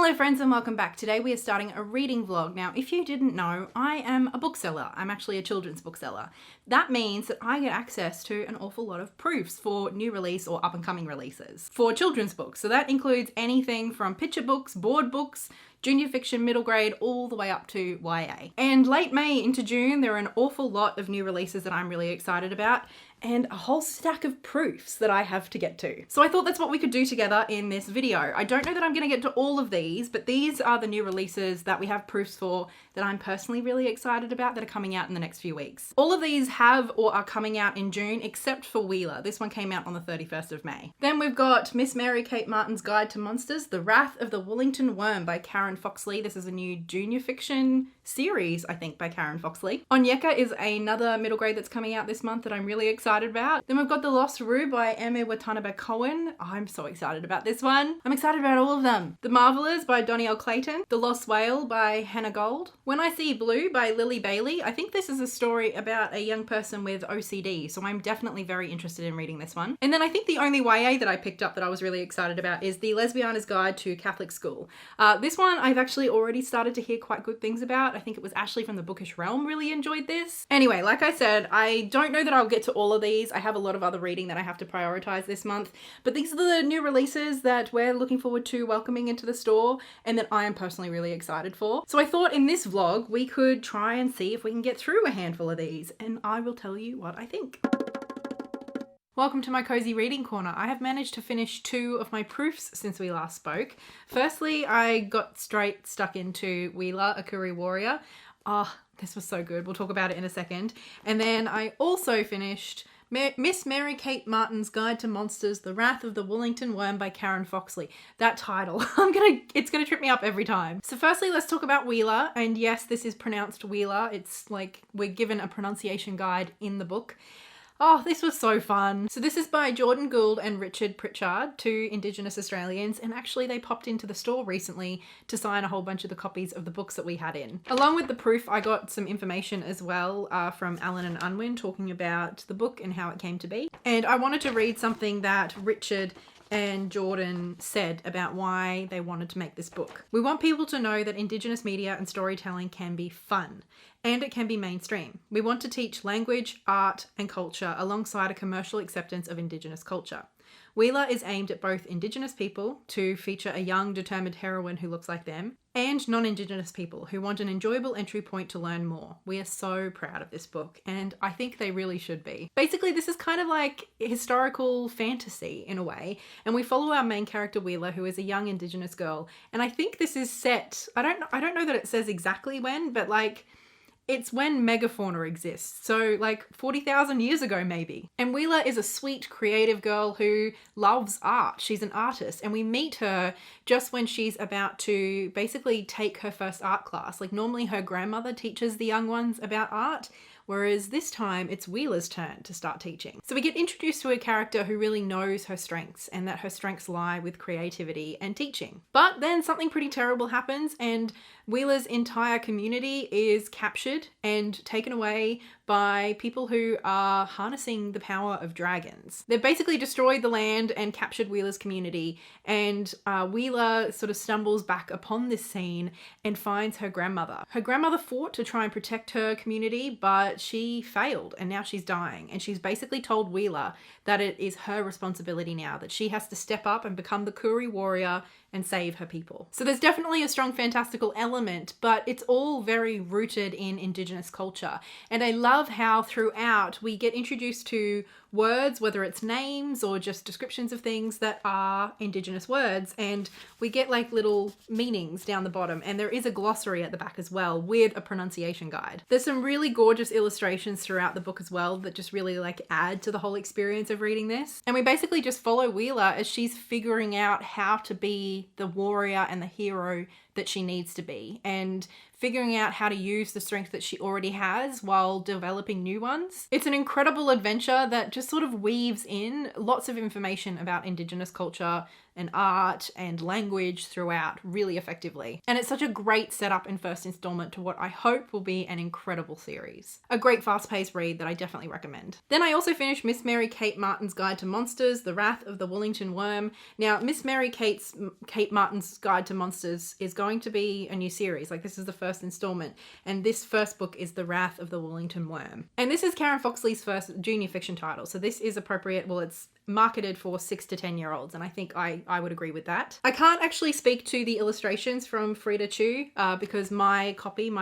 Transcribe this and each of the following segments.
Hello friends and welcome back. Today we are starting a reading vlog. Now if you didn't know, I am a bookseller. I'm actually a children's bookseller. That means that I get access to an awful lot of proofs for new release or up and coming releases for children's books. So that includes anything from picture books, board books, junior fiction, middle grade, all the way up to YA. And late May into June, there are an awful lot of new releases that I'm really excited about and a whole stack of proofs that I have to get to. So I thought that's what we could do together in this video. I don't know that I'm gonna get to all of these, but these are the new releases that we have proofs for that I'm personally really excited about that are coming out in the next few weeks. All of these have or are coming out in June, except for Wylah. This one came out on the 31st of May. Then we've got Miss Mary Kate Martin's Guide to Monsters, The Wrath of the Woolington Wyrm by Karen Foxley. This is a new junior fiction series, I think, by Karen Foxley. Onyeka is another middle grade that's coming out this month that I'm really excited about. Then we've got The Lost Ryu by Emma Watanabe Cohen. I'm so excited about this one. I'm excited about all of them. The Marvelers by Donielle Clayton. The Lost Whale by Hannah Gold. When I See Blue by Lily Bailey. I think this is a story about a young person with OCD, so I'm definitely very interested in reading this one. And then I think the only YA that I picked up that I was really excited about is The Lesbiana's Guide to Catholic School. This one I've actually already started to hear quite good things about. I think it was Ashley from the Bookish Realm really enjoyed this. Anyway, like I said, I don't know that I'll get to all of these. I have a lot of other reading that I have to prioritize this month, but these are the new releases that we're looking forward to welcoming into the store and that I am personally really excited for. So I thought in this vlog we could try and see if we can get through a handful of these, and I will tell you what I think. Welcome to my cozy reading corner. I have managed to finish 2 of my proofs since we last spoke. Firstly, I got straight stuck into Wylah, a Koorie warrior. This was so good. We'll talk about it in a second. And then I also finished Miss Mary Kate Martin's Guide to Monsters, The Wrath of the Woolington Wyrm by Karen Foxley. That title, it's gonna trip me up every time. So firstly, let's talk about Wylah. And yes, this is pronounced Wylah. It's like we're given a pronunciation guide in the book. Oh, this was so fun. So this is by Jordan Gould and Richard Pritchard, 2 Indigenous Australians, and actually they popped into the store recently to sign a whole bunch of the copies of the books that we had in. Along with the proof, I got some information as well from Alan and Unwin talking about the book and how it came to be. And I wanted to read something that Richard and Jordan said about why they wanted to make this book. We want people to know that Indigenous media and storytelling can be fun, and it can be mainstream. We want to teach language, art, and culture alongside a commercial acceptance of Indigenous culture. Wylah is aimed at both Indigenous people, to feature a young, determined heroine who looks like them, and non-Indigenous people who want an enjoyable entry point to learn more. We are so proud of this book, and I think they really should be. Basically, this is kind of like historical fantasy in a way, and we follow our main character Wylah, who is a young Indigenous girl, and I think this is set, I don't know that it says exactly when, but like, it's when megafauna exists, so like 40,000 years ago maybe. And Wylah is a sweet, creative girl who loves art. She's an artist, and we meet her just when she's about to basically take her first art class. Like normally her grandmother teaches the young ones about art, whereas this time it's Wylah's turn to start teaching. So we get introduced to a character who really knows her strengths and that her strengths lie with creativity and teaching. But then something pretty terrible happens and Wylah's entire community is captured and taken away by people who are harnessing the power of dragons. They've basically destroyed the land and captured Wylah's community, and Wylah sort of stumbles back upon this scene and finds her grandmother. Her grandmother fought to try and protect her community, but she failed and now she's dying, and she's basically told Wylah that it is her responsibility now, that she has to step up and become the Koorie warrior and save her people. So there's definitely a strong fantastical element, but it's all very rooted in Indigenous culture. And I love how throughout we get introduced to words, whether it's names or just descriptions of things that are Indigenous words, and we get like little meanings down the bottom, and there is a glossary at the back as well with a pronunciation guide. There's some really gorgeous illustrations throughout the book as well that just really like add to the whole experience of reading this. And we basically just follow Wylah as she's figuring out how to be the warrior and the hero that she needs to be, and figuring out how to use the strength that she already has while developing new ones. It's an incredible adventure that just sort of weaves in lots of information about Indigenous culture and art and language throughout really effectively. And it's such a great setup and first installment to what I hope will be an incredible series. A great fast-paced read that I definitely recommend. Then I also finished Miss Mary Kate Martin's Guide to Monsters, The Wrath of the Woolington Wyrm. Now, Miss Mary Kate Martin's Guide to Monsters is going to be a new series. Like, this is the first installment, and this first book is The Wrath of the Woolington Wyrm. And this is Karen Foxley's first junior fiction title, so this is appropriate. Well, it's marketed for 6 to 10 year olds, and I think I would agree with that. I can't actually speak to the illustrations from Frida Chu because my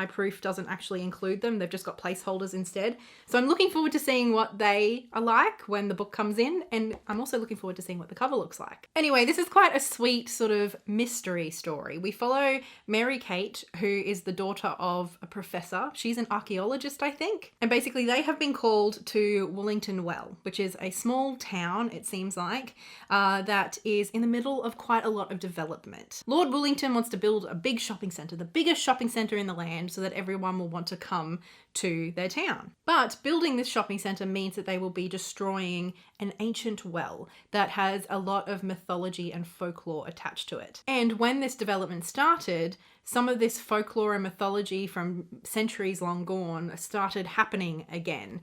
proof doesn't actually include them. They've just got placeholders instead. So I'm looking forward to seeing what they are like when the book comes in, and I'm also looking forward to seeing what the cover looks like. Anyway, this is quite a sweet sort of mystery story. We follow Mary Kate, who is the daughter of a professor. She's an archaeologist, I think. And basically they have been called to Woolington Well, which is a small town, it seems like, that is in the middle of quite a lot of development. Lord Woolington wants to build a big shopping centre, the biggest shopping centre in the land, so that everyone will want to come to their town. But building this shopping centre means that they will be destroying an ancient well that has a lot of mythology and folklore attached to it. And when this development started, some of this folklore and mythology from centuries long gone started happening again.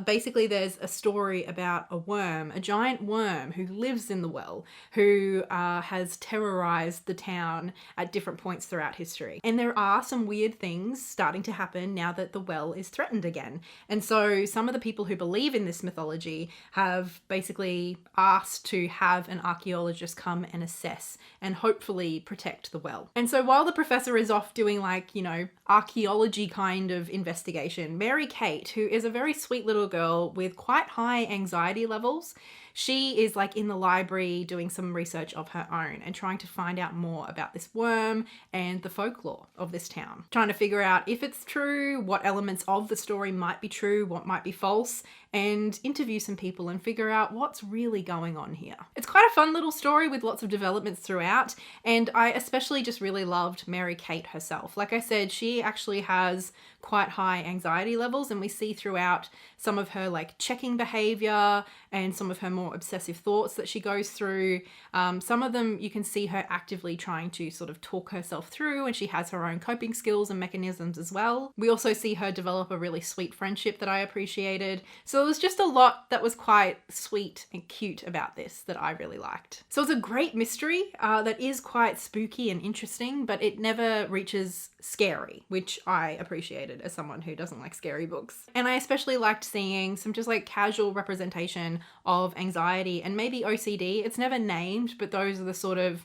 Basically, there's a story about a worm, a giant worm who lives in the well, who has terrorized the town at different points throughout history. And there are some weird things starting to happen now that the well is threatened again. And so some of the people who believe in this mythology have basically asked to have an archaeologist come and assess and hopefully protect the well. And so while the professor is off doing, like, you know, archaeology kind of investigation, Mary Kate, who is a very sweet little girl with quite high anxiety levels, she is like in the library doing some research of her own and trying to find out more about this worm and the folklore of this town. Trying to figure out if it's true, what elements of the story might be true, what might be false, and interview some people and figure out what's really going on here. It's quite a fun little story with lots of developments throughout, and I especially just really loved Mary Kate herself. Like I said, she actually has quite high anxiety levels, and we see throughout some of her like checking behavior and some of her more obsessive thoughts that she goes through. Some of them you can see her actively trying to sort of talk herself through, and she has her own coping skills and mechanisms as well. We also see her develop a really sweet friendship that I appreciated. So there was just a lot that was quite sweet and cute about this that I really liked. So it's a great mystery that is quite spooky and interesting, but it never reaches scary, which I appreciated as someone who doesn't like scary books. And I especially liked seeing some just like casual representation of anxiety and maybe OCD. It's never named, but those are the sort of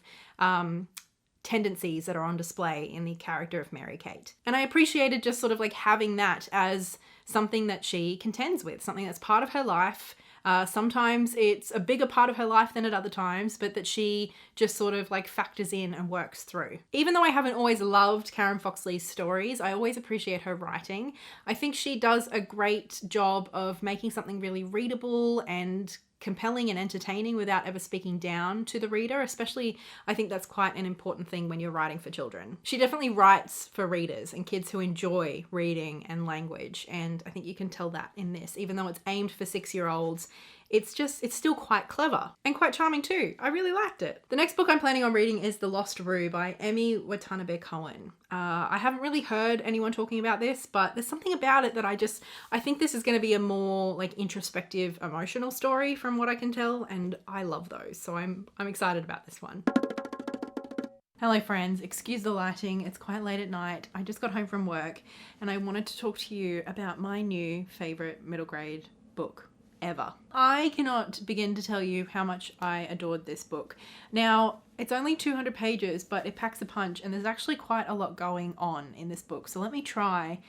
tendencies that are on display in the character of Mary Kate. And I appreciated just sort of like having that as something that she contends with, something that's part of her life. Sometimes it's a bigger part of her life than at other times, but that she just sort of like factors in and works through. Even though I haven't always loved Karen Foxley's stories, I always appreciate her writing. I think she does a great job of making something really readable and compelling and entertaining without ever speaking down to the reader. Especially, I think that's quite an important thing when you're writing for children. She definitely writes for readers and kids who enjoy reading and language, and I think you can tell that in this. Even though it's aimed for 6-year-olds, it's still quite clever and quite charming too. I really liked it. The next book I'm planning on reading is The Lost Ryu by Emmy Watanabe Cohen. I haven't really heard anyone talking about this, but there's something about it that I think this is going to be a more like introspective, emotional story from what I can tell, and I love those. So I'm excited about this one. Hello friends, excuse the lighting, it's quite late at night. I just got home from work and I wanted to talk to you about my new favourite middle grade book ever. I cannot begin to tell you how much I adored this book. Now, it's only 200 pages, but it packs a punch, and there's actually quite a lot going on in this book. So let me try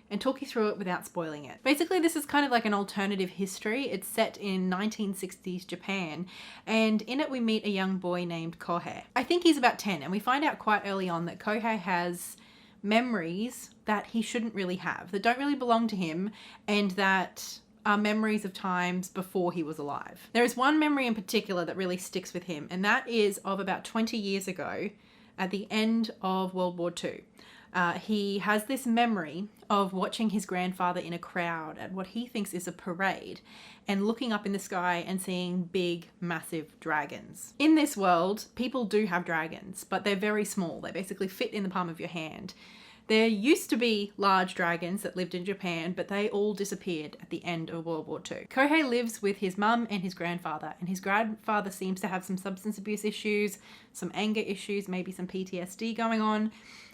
and talk you through it without spoiling it. Basically, this is kind of like an alternative history. It's set in 1960s Japan, and in it we meet a young boy named Kohei. I think he's about 10, and we find out quite early on that Kohei has memories that he shouldn't really have, that don't really belong to him, and that are memories of times before he was alive. There is one memory in particular that really sticks with him, and that is of about 20 years ago at the end of World War II. he has this memory of watching his grandfather in a crowd at what he thinks is a parade and looking up in the sky and seeing big, massive dragons. In this world, people do have dragons, but they're very small. They basically fit in the palm of your hand. There used to be large dragons that lived in Japan, but they all disappeared at the end of World War II. Kohei lives with his mum and his grandfather, and his grandfather seems to have some substance abuse issues, some anger issues, maybe some PTSD going on.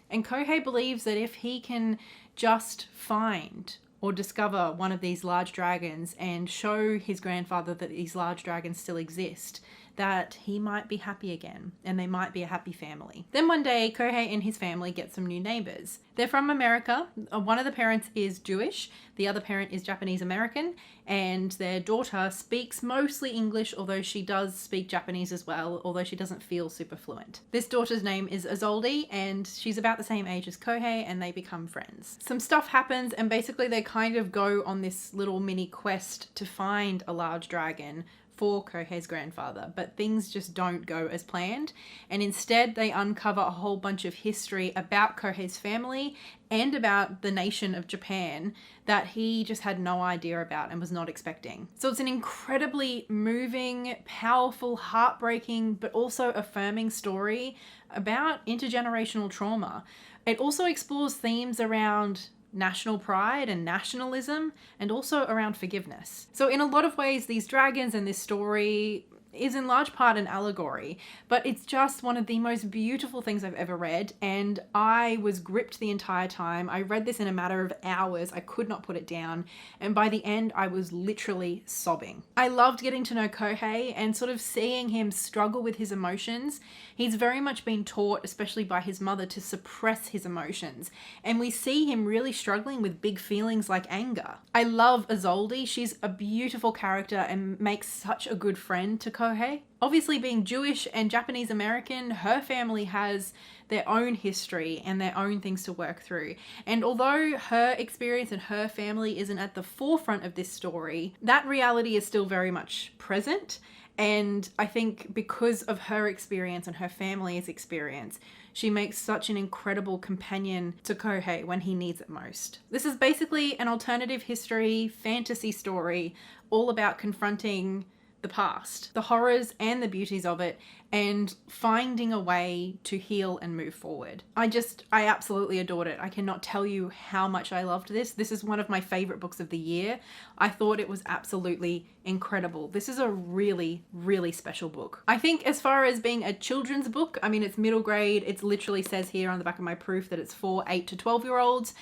And Kohei believes that if he can just find or discover one of these large dragons and show his grandfather that these large dragons still exist, that he might be happy again and they might be a happy family. Then one day, Kohei and his family get some new neighbors. They're from America. One of the parents is Jewish, the other parent is Japanese American, and their daughter speaks mostly English, although she does speak Japanese as well, although she doesn't feel super fluent. This daughter's name is Izolde, and she's about the same age as Kohei, and they become friends. Some stuff happens, and basically they kind of go on this little mini quest to find a large dragon for Kohei's grandfather, but things just don't go as planned, and instead they uncover a whole bunch of history about Kohei's family and about the nation of Japan that he just had no idea about and was not expecting. So it's an incredibly moving, powerful, heartbreaking, but also affirming story about intergenerational trauma. It also explores themes around national pride and nationalism, and also around forgiveness. So in a lot of ways, these dragons and this story is in large part an allegory, but it's just one of the most beautiful things I've ever read, and I was gripped the entire time. I read this in a matter of hours. I could not put it down, and by the end I was literally sobbing. I loved getting to know Kohei and sort of seeing him struggle with his emotions. He's very much been taught, especially by his mother, to suppress his emotions, and we see him really struggling with big feelings like anger. I love Izolde. She's a beautiful character and makes such a good friend to Kohei. Obviously, being Jewish and Japanese American, her family has their own history and their own things to work through. And although her experience and her family isn't at the forefront of this story, that reality is still very much present. And I think because of her experience and her family's experience, she makes such an incredible companion to Kohei when he needs it most. This is basically an alternative history fantasy story all about confronting the past, the horrors and the beauties of it, and finding a way to heal and move forward. I absolutely adored it. I cannot tell you how much I loved this. This is one of my favorite books of the year. I thought it was absolutely incredible. This is a really, really special book. I think as far as being a children's book, I mean, it's middle grade. It literally says here on the back of my proof that it's for 8 to 12-year-olds.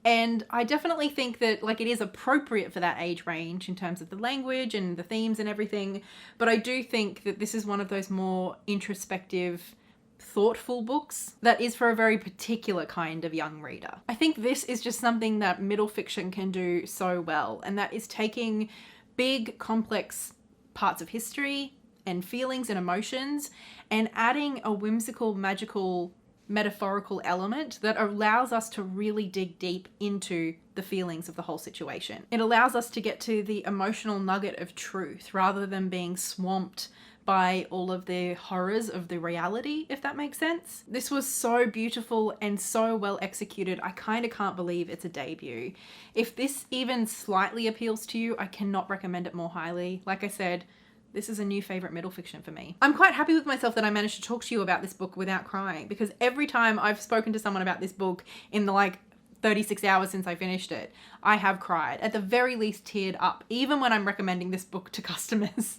And I definitely think that it is appropriate for that age range in terms of the language and the themes and everything. But I do think that this is one of those more introspective, thoughtful books that is for a very particular kind of young reader. I think this is just something that middle fiction can do so well, and that is taking big, complex parts of history and feelings and emotions and adding a whimsical, magical, metaphorical element that allows us to really dig deep into the feelings of the whole situation. It allows us to get to the emotional nugget of truth rather than being swamped by all of the horrors of the reality, if that makes sense. This was so beautiful and so well executed. I kind of can't believe it's a debut. If this even slightly appeals to you, I cannot recommend it more highly. Like I said, this is a new favorite middle fiction for me. I'm quite happy with myself that I managed to talk to you about this book without crying, because every time I've spoken to someone about this book in the 36 hours since I finished it, I have cried. At the very least, teared up, even when I'm recommending this book to customers.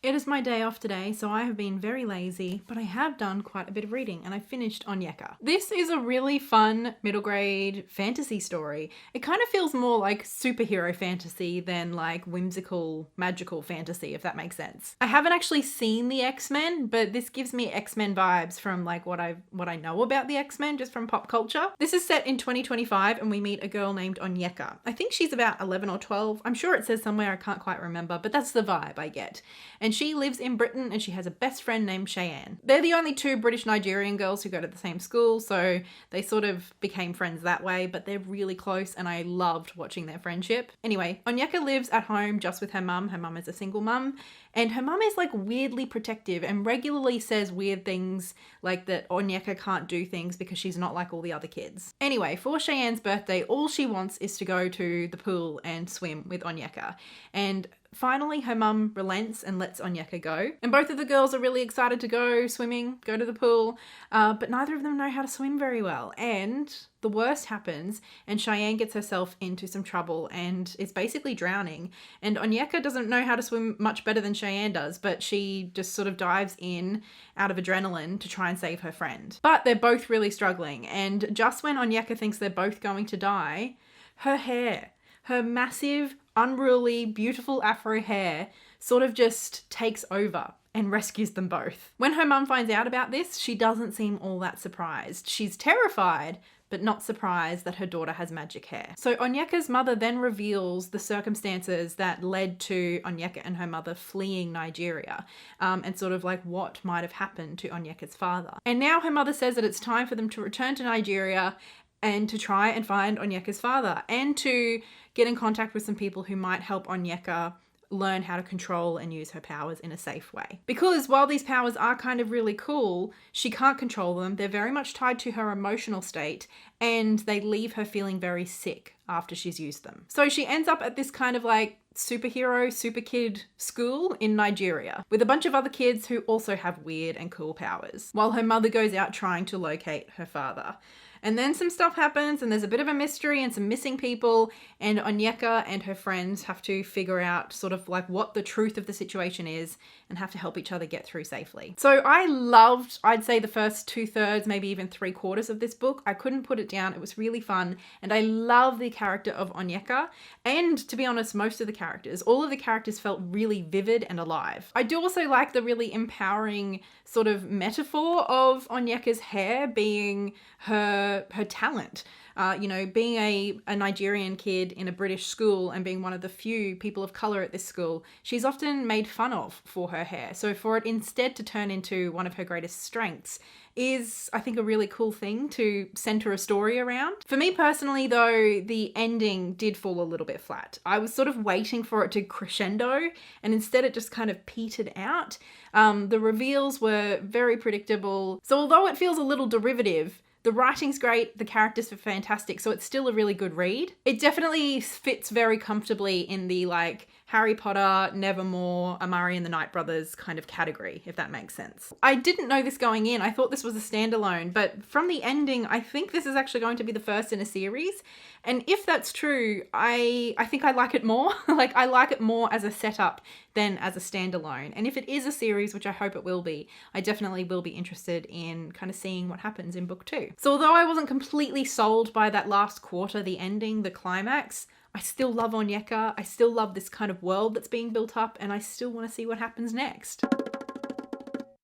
It is my day off today, so I have been very lazy, but I have done quite a bit of reading and I finished Onyeka. This is a really fun middle grade fantasy story. It kind of feels more like superhero fantasy than like whimsical, magical fantasy, if that makes sense. I haven't actually seen the X-Men, but this gives me X-Men vibes from like what I know about the X-Men just from pop culture. This is set in 2025 and we meet a girl named Onyeka. I think she's about 11 or 12. I'm sure it says somewhere, I can't quite remember, but that's the vibe I get. And and she lives in Britain and she has a best friend named Cheyenne. They're the only two British Nigerian girls who go to the same school, so they sort of became friends that way, but they're really close and I loved watching their friendship. Anyway, Onyeka lives at home just with her mum. Her mum is a single mum, and her mum is like weirdly protective and regularly says weird things like that Onyeka can't do things because she's not like all the other kids. Anyway, for Cheyenne's birthday, all she wants is to go to the pool and swim with Onyeka. And finally, her mum relents and lets Onyeka go. And both of the girls are really excited to go swimming, go to the pool, but neither of them know how to swim very well. And the worst happens, and Cheyenne gets herself into some trouble and is basically drowning. And Onyeka doesn't know how to swim much better than Cheyenne does, but she just sort of dives in out of adrenaline to try and save her friend. But they're both really struggling, and just when Onyeka thinks they're both going to die, her hair, her massive, unruly, beautiful afro hair sort of just takes over and rescues them both. When her mum finds out about this, she doesn't seem all that surprised. She's terrified, but not surprised that her daughter has magic hair. So Onyeka's mother then reveals the circumstances that led to Onyeka and her mother fleeing Nigeria, and sort of like what might have happened to Onyeka's father. And now her mother says that it's time for them to return to Nigeria and to try and find Onyeka's father and to get in contact with some people who might help Onyeka learn how to control and use her powers in a safe way. Because while these powers are kind of really cool, she can't control them. They're very much tied to her emotional state, and they leave her feeling very sick after she's used them. So she ends up at this kind of like superhero, super kid school in Nigeria with a bunch of other kids who also have weird and cool powers, while her mother goes out trying to locate her father. And then some stuff happens and there's a bit of a mystery and some missing people, and Onyeka and her friends have to figure out sort of like what the truth of the situation is and have to help each other get through safely. So I loved, I'd say, the first 2/3, maybe even 3/4 of this book. I couldn't put it down. It was really fun. And I love the character of Onyeka. And to be honest, most of the characters, all of the characters felt really vivid and alive. I do also like the really empowering sort of metaphor of Onyeka's hair being her talent. Being a Nigerian kid in a British school and being one of the few people of colour at this school, she's often made fun of for her hair. So for it instead to turn into one of her greatest strengths is, I think, a really cool thing to centre a story around. For me personally, though, the ending did fall a little bit flat. I was sort of waiting for it to crescendo, and instead it just kind of petered out. The reveals were very predictable. So although it feels a little derivative, the writing's great, the characters are fantastic, so it's still a really good read. It definitely fits very comfortably in the like Harry Potter, Nevermore, Amari and the Night Brothers kind of category, if that makes sense. I didn't know this going in. I thought this was a standalone, but from the ending, I think this is actually going to be the first in a series. And if that's true, I think I like it more. Like, I like it more as a setup than as a standalone. And if it is a series, which I hope it will be, I definitely will be interested in kind of seeing what happens in book 2. So although I wasn't completely sold by that last quarter, the ending, the climax, I still love Onyeka. I still love this kind of world that's being built up, and I still want to see what happens next.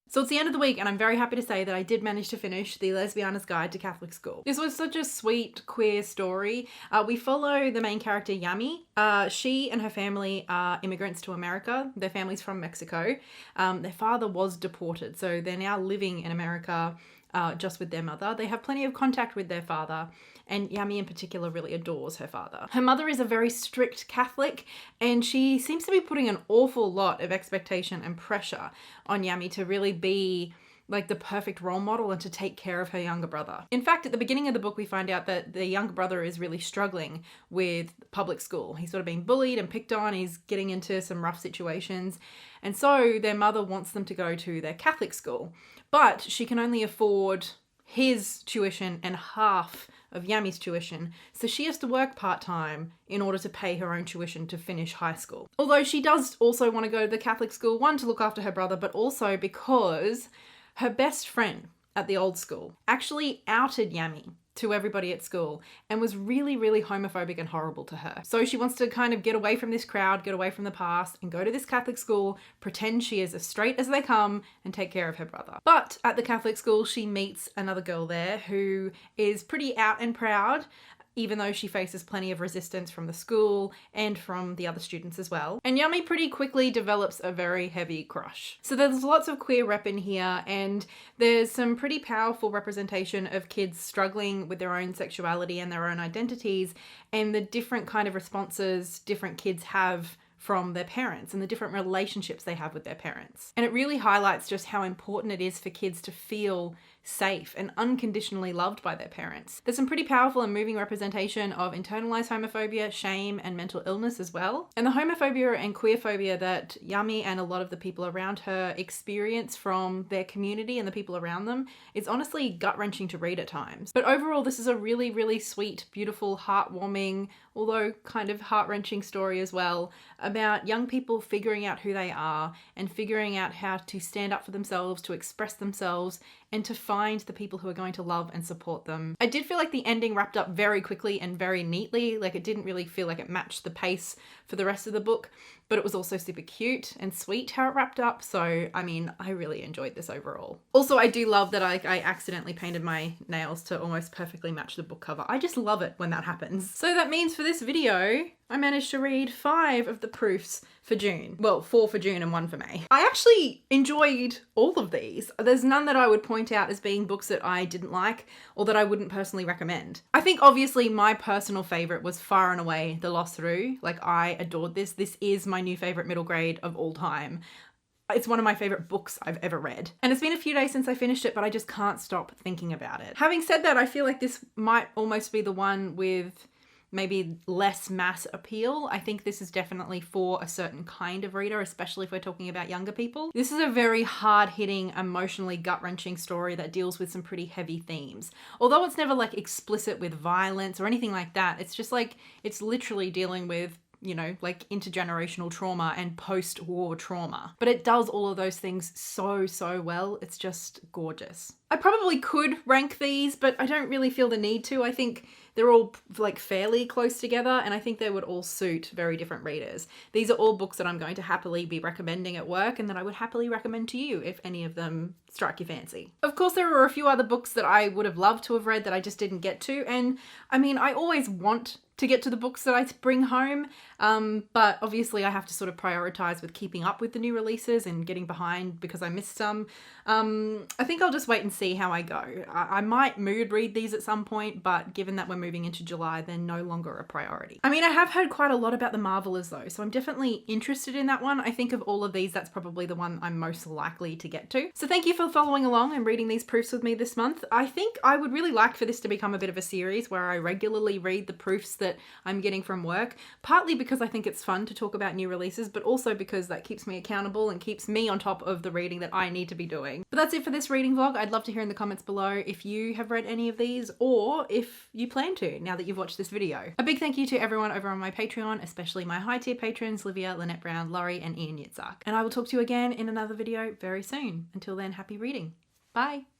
So it's the end of the week, and I'm very happy to say that I did manage to finish The Lesbiana's Guide to Catholic School. This was such a sweet, queer story. We follow the main character, Yami. She and her family are immigrants to America. Their family's from Mexico. Their father was deported, so they're now living in America just with their mother. They have plenty of contact with their father, and Yami in particular really adores her father. Her mother is a very strict Catholic, and she seems to be putting an awful lot of expectation and pressure on Yami to really be like the perfect role model and to take care of her younger brother. In fact, at the beginning of the book, we find out that the younger brother is really struggling with public school. He's sort of being bullied and picked on. He's getting into some rough situations. And so their mother wants them to go to their Catholic school, but she can only afford his tuition and half of Yami's tuition, so she has to work part-time in order to pay her own tuition to finish high school. Although she does also want to go to the Catholic school, one, to look after her brother, but also because her best friend at the old school actually outed Yami to everybody at school and was really, really homophobic and horrible to her. So she wants to kind of get away from this crowd, get away from the past, and go to this Catholic school, pretend she is as straight as they come, and take care of her brother. But at the Catholic school, she meets another girl there who is pretty out and proud, even though she faces plenty of resistance from the school and from the other students as well. And Yummy pretty quickly develops a very heavy crush. So there's lots of queer rep in here, and there's some pretty powerful representation of kids struggling with their own sexuality and their own identities, and the different kind of responses different kids have from their parents and the different relationships they have with their parents. And it really highlights just how important it is for kids to feel safe and unconditionally loved by their parents. There's some pretty powerful and moving representation of internalized homophobia, shame, and mental illness as well. And the homophobia and queerphobia that Yummy and a lot of the people around her experience from their community and the people around them is honestly gut-wrenching to read at times. But overall, this is a really, really sweet, beautiful, heartwarming, although kind of heart-wrenching story as well, about young people figuring out who they are and figuring out how to stand up for themselves, to express themselves, and to find the people who are going to love and support them. I did feel like the ending wrapped up very quickly and very neatly. Like, it didn't really feel like it matched the pace for the rest of the book, but it was also super cute and sweet how it wrapped up. So, I mean, I really enjoyed this overall. Also, I do love that I accidentally painted my nails to almost perfectly match the book cover. I just love it when that happens. So that means for this video, I managed to read 5 of the proofs for June. Well, 4 for June and 1 for May. I actually enjoyed all of these. There's none that I would point out as being books that I didn't like or that I wouldn't personally recommend. I think obviously my personal favourite was far and away The Lost Ryu. Like, I adored this. This is my new favourite middle grade of all time. It's one of my favourite books I've ever read. And it's been a few days since I finished it, but I just can't stop thinking about it. Having said that, I feel like this might almost be the one with maybe less mass appeal. I think this is definitely for a certain kind of reader, especially if we're talking about younger people. This is a very hard-hitting, emotionally gut-wrenching story that deals with some pretty heavy themes. Although it's never like explicit with violence or anything like that, it's just like, it's literally dealing with, you know, like intergenerational trauma and post-war trauma. But it does all of those things so, so well. It's just gorgeous. I probably could rank these, but I don't really feel the need to. I think they're all like fairly close together, and I think they would all suit very different readers. These are all books that I'm going to happily be recommending at work and that I would happily recommend to you if any of them strike your fancy. Of course, there are a few other books that I would have loved to have read that I just didn't get to, and I mean, I always want to get to the books that I bring home, but obviously I have to sort of prioritize with keeping up with the new releases and getting behind because I missed some. I think I'll just wait and see how I go. I might mood read these at some point, but given that we're moving into July, they're no longer a priority. I mean, I have heard quite a lot about The Marvelers though, so I'm definitely interested in that one. I think of all of these, that's probably the one I'm most likely to get to. So thank you for following along and reading these proofs with me this month. I think I would really like for this to become a bit of a series where I regularly read the proofs that I'm getting from work, partly because I think it's fun to talk about new releases, but also because that keeps me accountable and keeps me on top of the reading that I need to be doing. But that's it for this reading vlog. I'd love to hear in the comments below if you have read any of these or if you plan to now that you've watched this video. A big thank you to everyone over on my Patreon, especially my high tier patrons, Livia, Lynette Brown, Laurie, and Ian Yitzhak. And I will talk to you again in another video very soon. Until then, happy reading. Bye.